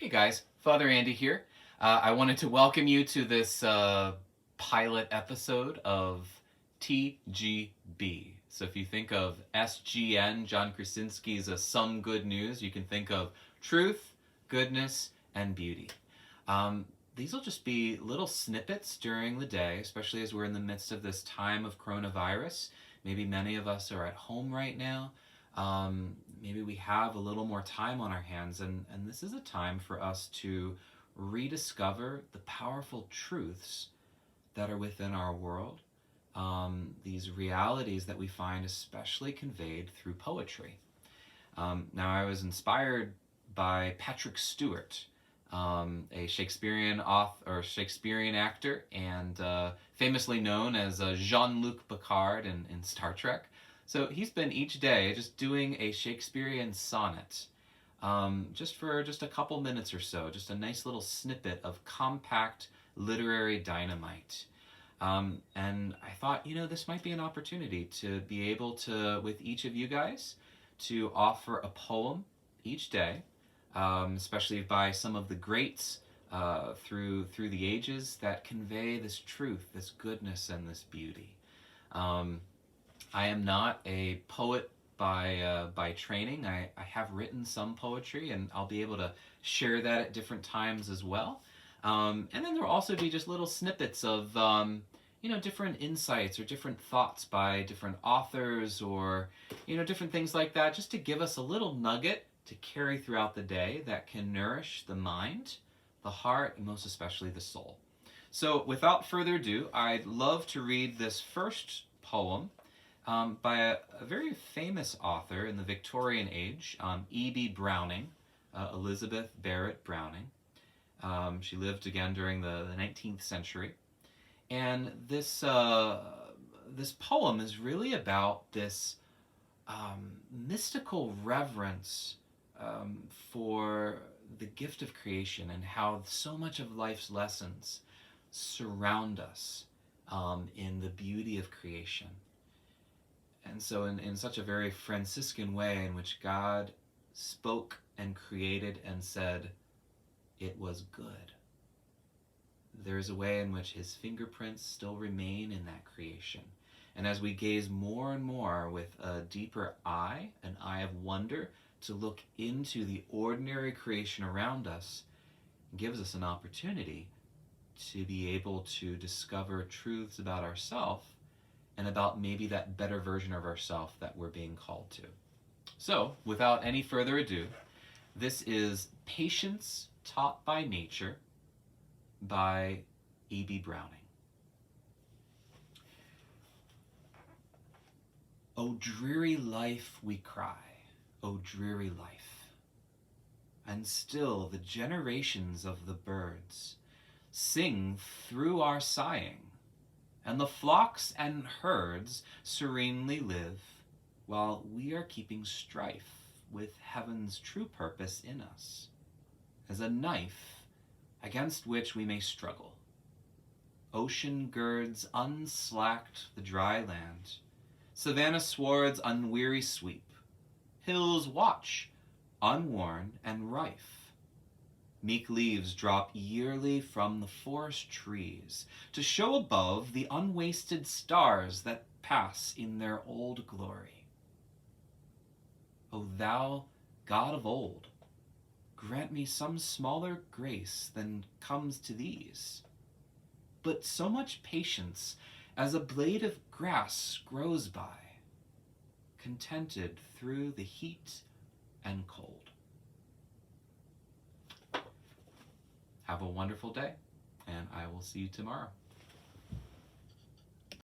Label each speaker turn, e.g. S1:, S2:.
S1: Hey guys, Father Andy here. I wanted to welcome you to this pilot episode of TGB. So if you think of SGN, John Krasinski's Some Good News, you can think of truth, goodness, and beauty. These will just be little snippets during the day, especially as we're in the midst of this time of coronavirus. Maybe many of us are at home right now. Maybe we have a little more time on our hands, and this is a time for us to rediscover the powerful truths that are within our world, these realities that we find especially conveyed through poetry. Now, I was inspired by Patrick Stewart, a Shakespearean author or Shakespearean actor, and famously known as Jean-Luc Picard in Star Trek. So he's been each day just doing a Shakespearean sonnet, just for just a couple minutes or so, just a nice little snippet of compact literary dynamite. And I thought, this might be an opportunity to be able to, with each of you guys, to offer a poem each day, especially by some of the greats through the ages that convey this truth, this goodness, and this beauty. I am not a poet by training. I have written some poetry, and I'll be able to share that at different times as well. And then there will also be just little snippets of different insights or different thoughts by different authors, or different things like that, just to give us a little nugget to carry throughout the day that can nourish the mind, the heart, and most especially the soul. So without further ado, I'd love to read this first poem by a very famous author in the Victorian age, E.B. Browning, Elizabeth Barrett Browning. She lived again during the 19th century. And this poem is really about this mystical reverence for the gift of creation, and how so much of life's lessons surround us in the beauty of creation. And so in such a very Franciscan way, in which God spoke and created and said, it was good. There's a way in which his fingerprints still remain in that creation. And as we gaze more and more with a deeper eye, an eye of wonder, to look into the ordinary creation around us, it gives us an opportunity to be able to discover truths about ourselves, and about maybe that better version of ourselves that we're being called to. So, without any further ado, this is Patience Taught by Nature by E.B. Browning. O dreary life, we cry, O dreary life, and still the generations of the birds sing through our sighing, and the flocks and herds serenely live, while we are keeping strife with heaven's true purpose in us, as a knife against which we may struggle. Ocean girds unslacked the dry land, savannah swards unweary sweep, hills watch unworn and rife. Meek leaves drop yearly from the forest trees, to show above the unwasted stars that pass in their old glory. O thou God of old, grant me some smaller grace than comes to these, but so much patience as a blade of grass grows by, contented through the heat and cold. Have a wonderful day, and I will see you tomorrow.